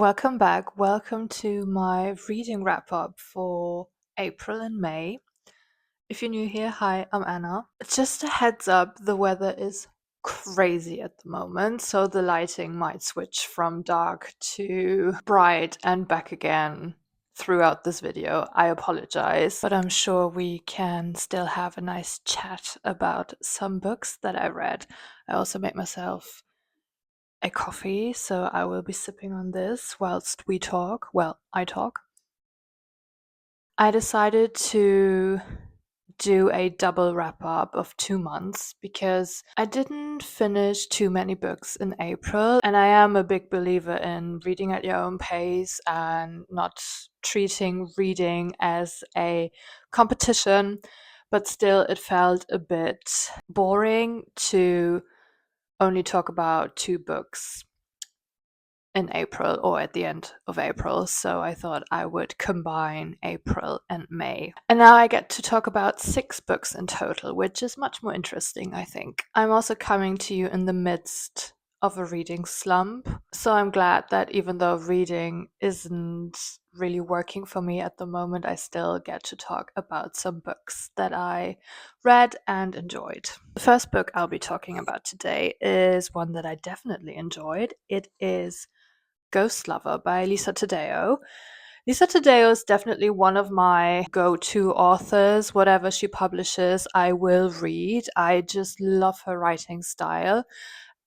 Welcome back. Welcome to my reading wrap up for April and May. If you're new here, hi, I'm Anna. Just a heads up, the weather is crazy at the moment, so the lighting might switch from dark to bright and back again throughout this video. I apologize, but I'm sure we can still have a nice chat about some books that I read. I also made myself a coffee, so I will be sipping on this whilst we talk. Well, I talk. I decided to do a double wrap up of 2 months because I didn't finish too many books in April, and I am a big believer in reading at your own pace and not treating reading as a competition, but still, it felt a bit boring to only talk about 2 books in April or at the end of April, so I thought I would combine April and May. And now I get to talk about 6 books in total, which is much more interesting, I think. I'm also coming to you in the midst of a reading slump, so I'm glad that even though reading isn't really working for me at the moment, I still get to talk about some books that I read and enjoyed. The first book I'll be talking about today is one that I definitely enjoyed. It is Ghost Lover by Lisa Taddeo. Lisa Taddeo is definitely one of my go-to authors. Whatever she publishes, I will read. I just love her writing style.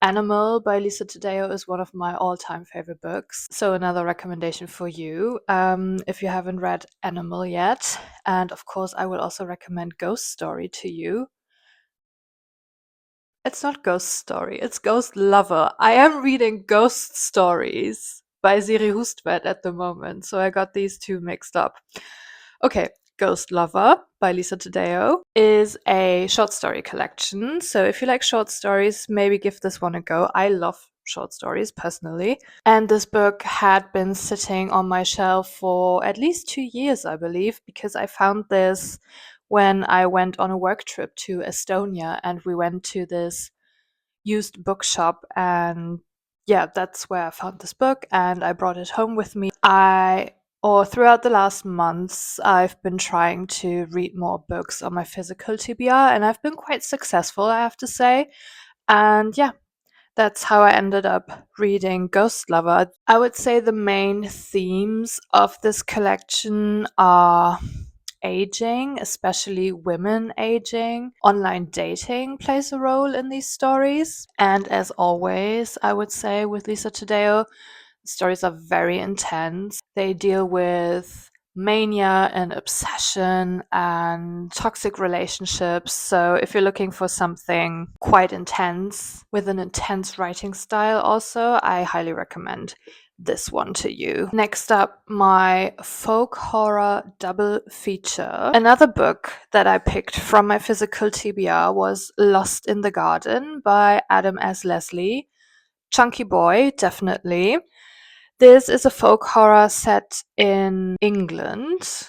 Animal by Lisa Taddeo is one of my all-time favorite books. So another recommendation for you if you haven't read Animal yet. And of course, I will also recommend Ghost Story to you. It's not Ghost Story, it's Ghost Lover. I am reading Ghost Stories by Siri Hustvedt at the moment, so I got these two mixed up. Okay, Ghost Lover by Lisa Taddeo is a short story collection. So if you like short stories, maybe give this one a go. I love short stories personally. And this book had been sitting on my shelf for at least 2 years, I believe, because I found this when I went on a work trip to Estonia and we went to this used bookshop, and yeah, that's where I found this book and I brought it home with me. Or throughout the last months, I've been trying to read more books on my physical TBR, and I've been quite successful, I have to say. And yeah, that's how I ended up reading Ghost Lover. I would say the main themes of this collection are aging, especially women aging. Online dating plays a role in these stories. And as always, I would say with Lisa Taddeo, stories are very intense. They deal with mania and obsession and toxic relationships. So if you're looking for something quite intense with an intense writing style also, I highly recommend this one to you. Next up, my folk horror double feature. Another book that I picked from my physical TBR was Lost in the Garden by Adam S. Leslie. Chunky boy, definitely. This is a folk horror set in England.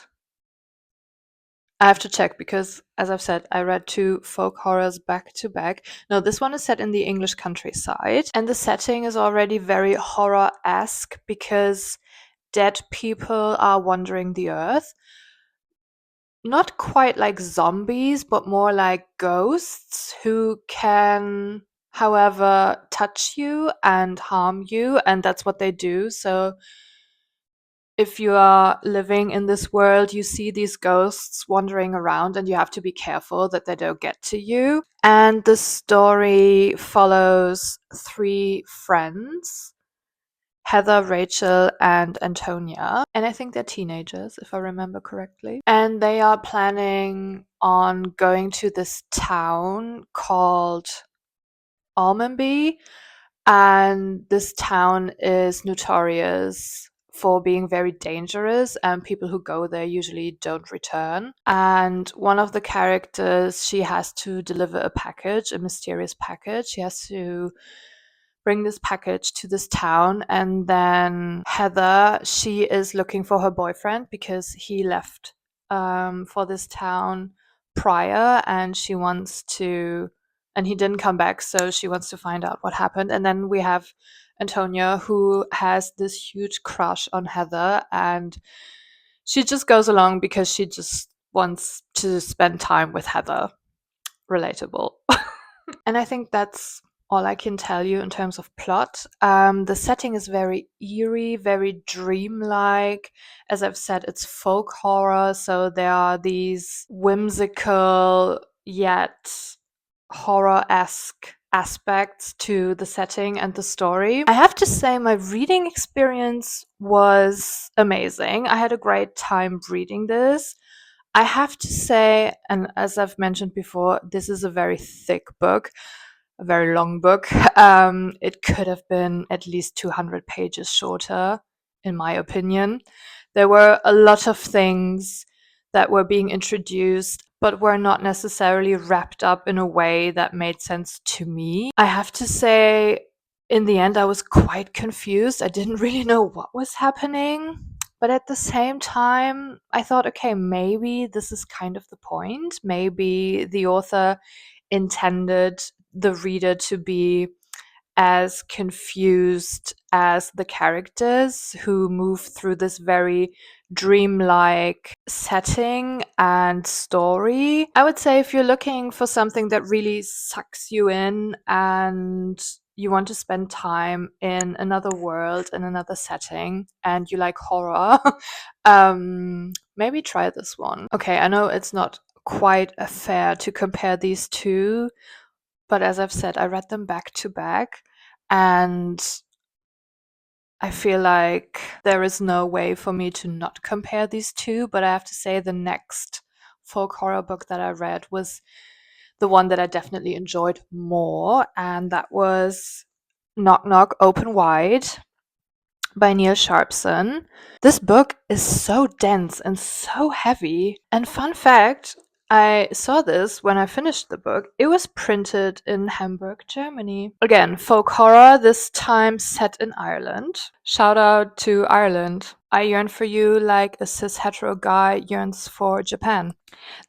I have to check because, as I've said, I read 2 folk horrors back to back. No, this one is set in the English countryside, and the setting is already very horror-esque because dead people are wandering the earth. Not quite like zombies, but more like ghosts who can, however, touch you and harm you, and that's what they do. So if you are living in this world, you see these ghosts wandering around and you have to be careful that they don't get to you. And the story follows 3 friends, Heather, Rachel, and Antonia. And I think they're teenagers, if I remember correctly. And they are planning on going to this town called Almonby. And this town is notorious for being very dangerous, and people who go there usually don't return. And one of the characters, she has to deliver a package, a mysterious package. She has to bring this package to this town, and then Heather, she is looking for her boyfriend because he left for this town prior, and she wants to, and he didn't come back, so she wants to find out what happened. And then we have Antonia, who has this huge crush on Heather, and she just goes along because she just wants to spend time with Heather. Relatable. And I think that's all I can tell you in terms of plot. The setting is very eerie, very dreamlike. As I've said, it's folk horror, so there are these whimsical yet horror esque aspects to the setting and the story. I have to say, my reading experience was amazing. I had a great time reading this. I have to say, and as I've mentioned before, this is a very thick book, a very long book. It could have been at least 200 pages shorter, in my opinion. There were a lot of things that were being introduced, but were not necessarily wrapped up in a way that made sense to me. I have to say, in the end, I was quite confused. I didn't really know what was happening. But at the same time, I thought, okay, maybe this is kind of the point. Maybe the author intended the reader to be as confused as the characters who move through this very dreamlike setting and story. I would say if you're looking for something that really sucks you in and you want to spend time in another world, in another setting, and you like horror, maybe try this one. Okay, I know it's not quite fair to compare these two, but as I've said, I read them back to back, and I feel like there is no way for me to not compare these two. But I have to say, the next folk horror book that I read was the one that I definitely enjoyed more, and that was Knock Knock Open Wide by Neil Sharpson. This book is so dense and so heavy. And fun fact, I saw this when I finished the book. It was printed in Hamburg, Germany. Again, folk horror, this time set in Ireland. Shout out to Ireland. I yearn for you like a cis hetero guy yearns for Japan.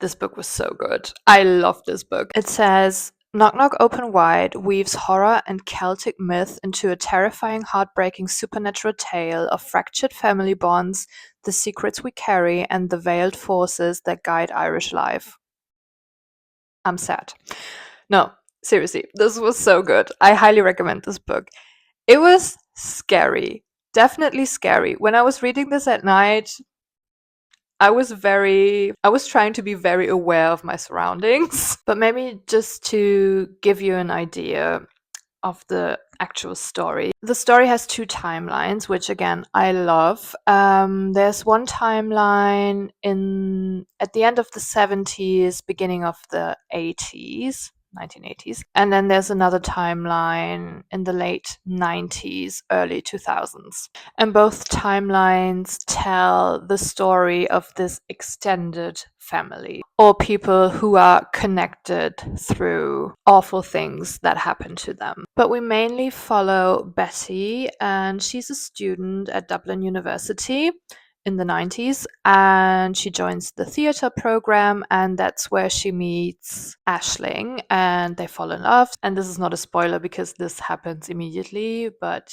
This book was so good. I love this book. It says, Knock Knock Open Wide weaves horror and Celtic myth into a terrifying, heartbreaking supernatural tale of fractured family bonds, the secrets we carry, and the veiled forces that guide Irish life. I'm sad. No, seriously, this was so good. I highly recommend this book. It was scary. Definitely scary. When I was reading this at night, I was trying to be very aware of my surroundings. But maybe just to give you an idea of the actual story. The story has two timelines, which again I love. There's one timeline in at the end of the 70s, beginning of the 80s. 1980s. And then there's another timeline in the late 90s, early 2000s. And both timelines tell the story of this extended family, or people who are connected through awful things that happen to them. But we mainly follow Betty, and she's a student at Dublin University in the 90s, and she joins the theatre program, and that's where she meets Aisling, and they fall in love. And this is not a spoiler because this happens immediately, but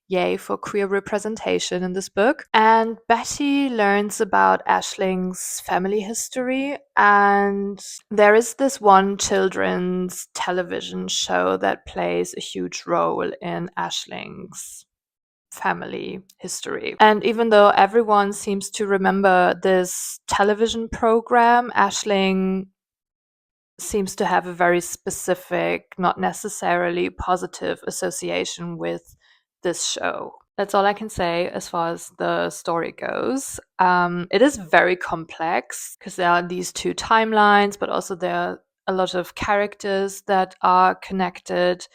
yay for queer representation in this book. And Betty learns about Aisling's family history, and there is this one children's television show that plays a huge role in Aisling's family history. And even though everyone seems to remember this television program, Aisling seems to have a very specific, not necessarily positive association with this show. That's all I can say as far as the story goes. It is very complex because there are these two timelines, but also there are a lot of characters that are connected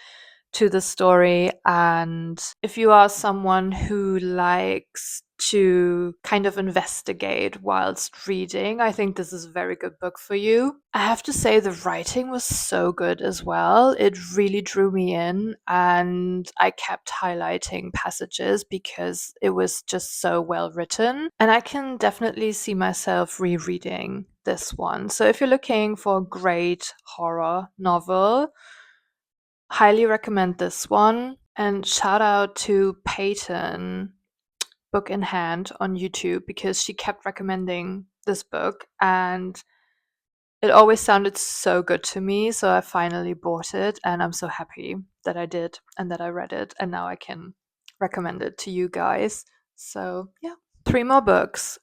to the story. And if you are someone who likes to kind of investigate whilst reading, I think this is a very good book for you. I have to say the writing was so good as well. It really drew me in, and I kept highlighting passages because it was just so well written. And I can definitely see myself rereading this one. So if you're looking for a great horror novel, highly recommend this one. And shout out to Peyton, Book in Hand on YouTube, because she kept recommending this book and it always sounded so good to me. So I finally bought it and I'm so happy that I did and that I read it. And now I can recommend it to you guys. So yeah. Three more books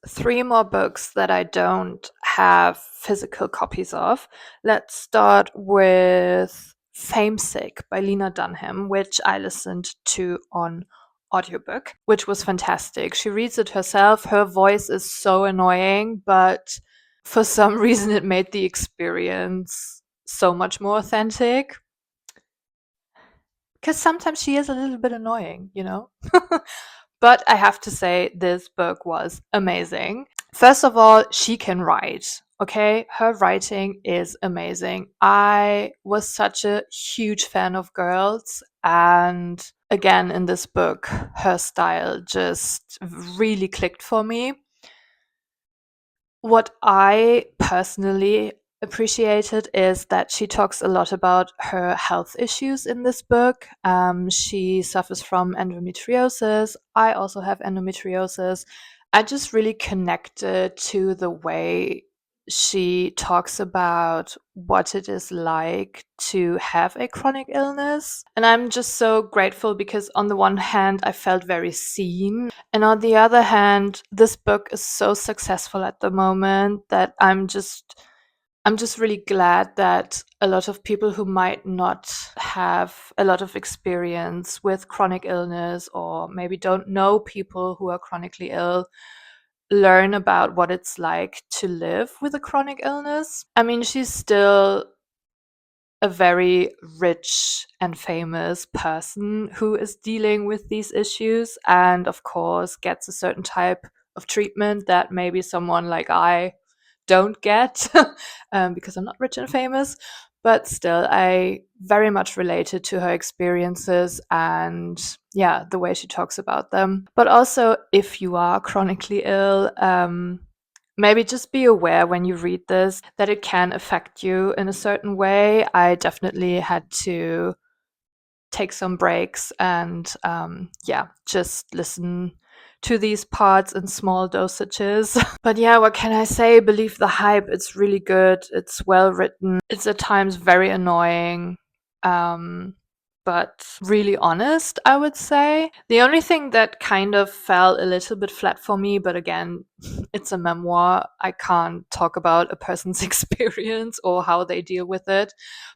that I don't have physical copies of. Let's start with Famesick by Lena Dunham, which I listened to on audiobook, which was fantastic. She reads it herself. Her voice is so annoying, but for some reason it made the experience so much more authentic. Because sometimes she is a little bit annoying, you know? But I have to say, this book was amazing. First of all, she can write. Okay, her writing is amazing. I was such a huge fan of Girls, and again, in this book, her style just really clicked for me. What I personally appreciated is that she talks a lot about her health issues in this book. She suffers from endometriosis. I also have endometriosis. I just really connected to the way she talks about what it is like to have a chronic illness. And I'm just so grateful because, on the one hand, I felt very seen. And on the other hand, this book is so successful at the moment that I'm just really glad that a lot of people who might not have a lot of experience with chronic illness, or maybe don't know people who are chronically ill, learn about what it's like to live with a chronic illness. I mean, she's still a very rich and famous person who is dealing with these issues, and of course gets a certain type of treatment that maybe someone like I don't get, because I'm not rich and famous. But still, I very much related to her experiences and, yeah, the way she talks about them. But also, if you are chronically ill, maybe just be aware when you read this that it can affect you in a certain way. I definitely had to take some breaks and, yeah, just listen to these parts in small dosages. But yeah, what can I say? Believe the hype. It's really good. It's well written. It's at times very annoying. But really honest, I would say. The only thing that kind of fell a little bit flat for me, but again, it's a memoir. I can't talk about a person's experience or how they deal with it.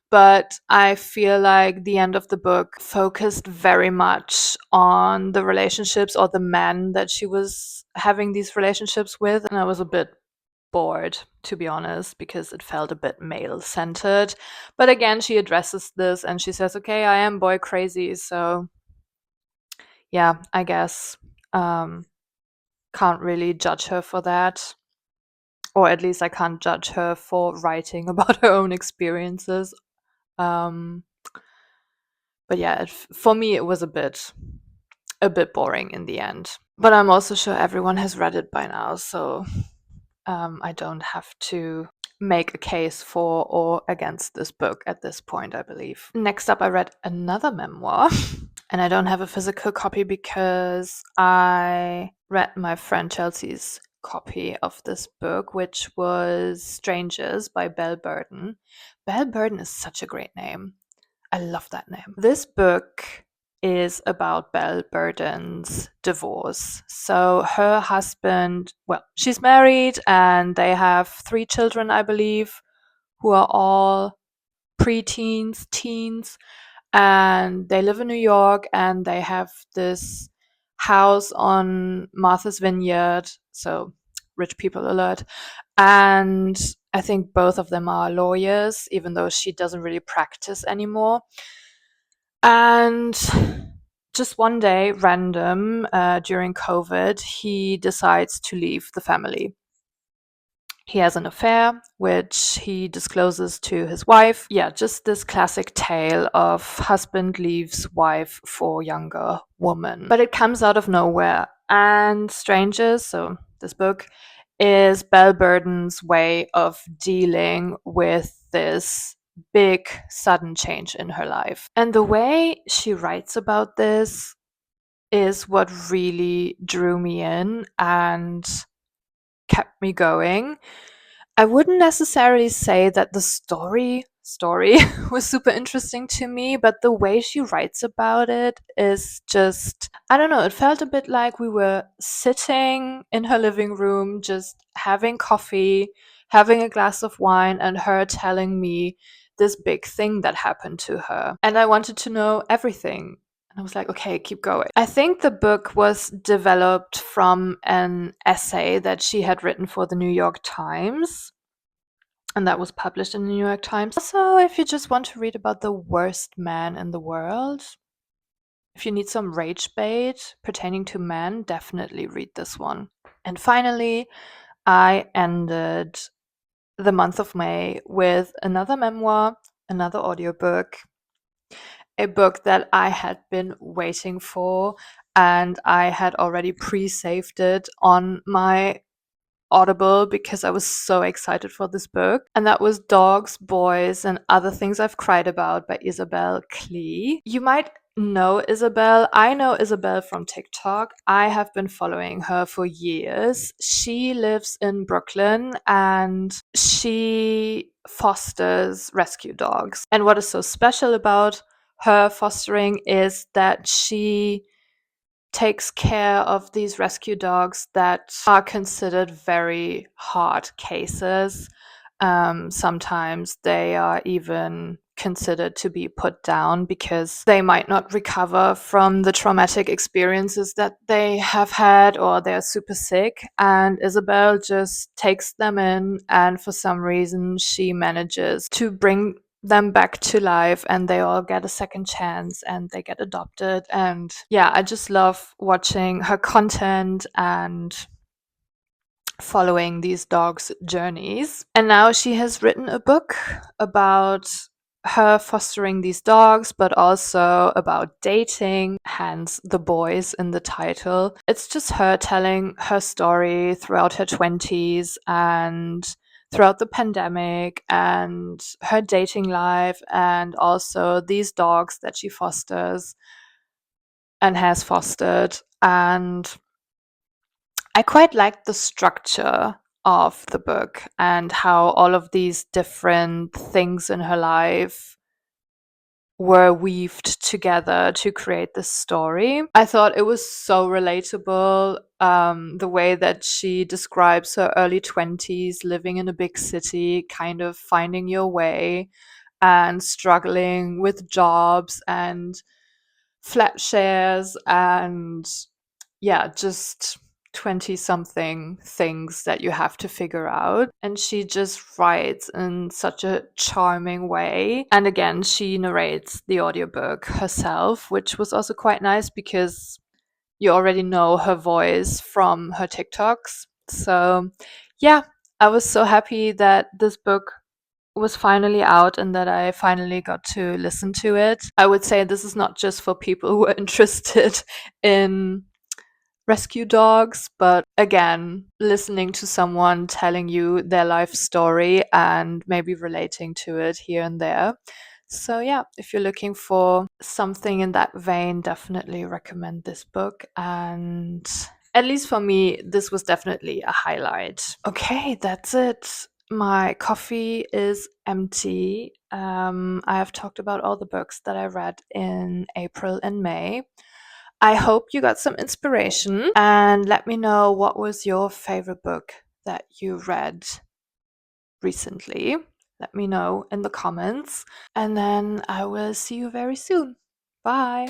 But I feel like the end of the book focused very much on the relationships or the men that she was having these relationships with. And I was a bit bored, to be honest, because it felt a bit male centered. But again, she addresses this and she says, okay, I am boy crazy. So yeah, I guess can't really judge her for that. Or at least I can't judge her for writing about her own experiences. Um, but yeah, for me, it was a bit boring in the end. But I'm also sure everyone has read it by now, so I don't have to make a case for or against this book at this point, I believe. Next up, I read another memoir, and I don't have a physical copy because I read my friend Chelsea's copy of this book, which was Strangers by Belle Burden. Belle Burden is such a great name. I love that name. This book is about Belle Burden's divorce. So her husband, well, she's married and they have 3 children, I believe, who are all preteens, teens, and they live in New York and they have this house on Martha's Vineyard. So rich people alert. And I think both of them are lawyers, even though she doesn't really practice anymore. And just one day, random, during COVID, he decides to leave the family. He has an affair, which he discloses to his wife. Yeah, just this classic tale of husband leaves wife for younger woman. But it comes out of nowhere. And Strangers, so this book, is Belle Burden's way of dealing with this big sudden change in her life. And the way she writes about this is what really drew me in and kept me going. I wouldn't necessarily say that the story was super interesting to me, but the way she writes about it is just, I don't know, it felt a bit like we were sitting in her living room just having coffee, having a glass of wine, and her telling me this big thing that happened to her. And I wanted to know everything. And I was like, okay, keep going. I think the book was developed from an essay that she had written for the New York Times, and that was published in the New York Times. Also, if you just want to read about the worst man in the world, if you need some rage bait pertaining to men, definitely read this one. And finally, I ended the month of May with another memoir, another audiobook, a book that I had been waiting for, and I had already pre-saved it on my Audible because I was so excited for this book. And that was Dogs, Boys, and Other Things I've Cried About by Isabel Klee. You might know Isabel. I know Isabel from TikTok. I have been following her for years. She lives in Brooklyn and she fosters rescue dogs. And what is so special about her fostering is that she takes care of these rescue dogs that are considered very hard cases. Sometimes they are even considered to be put down because they might not recover from the traumatic experiences that they have had, or they're super sick. And Isabel just takes them in, and for some reason, she manages to bring them back to life, and they all get a second chance and they get adopted. And yeah, I just love watching her content and following these dogs' journeys. And now she has written a book about her fostering these dogs, but also about dating, hence the boys in the title. It's just her telling her story throughout her 20s and throughout the pandemic and her dating life, and also these dogs that she fosters and has fostered. And I quite liked the structure of the book and how all of these different things in her life were weaved together to create this story. I thought it was so relatable, the way that she describes her early 20s, living in a big city, kind of finding your way and struggling with jobs and flat shares and yeah, just 20 something things that you have to figure out. And she just writes in such a charming way. And again, she narrates the audiobook herself, which was also quite nice because you already know her voice from her TikToks. So, yeah, I was so happy that this book was finally out and that I finally got to listen to it. I would say this is not just for people who are interested in rescue dogs, but again, listening to someone telling you their life story and maybe relating to it here and there. So, yeah, if you're looking for something in that vein, definitely recommend this book. And at least for me, this was definitely a highlight. Okay, that's it. My coffee is empty. I have talked about all the books that I read in April and May. I hope you got some inspiration, and let me know what was your favorite book that you read recently. Let me know in the comments, and then I will see you very soon. Bye.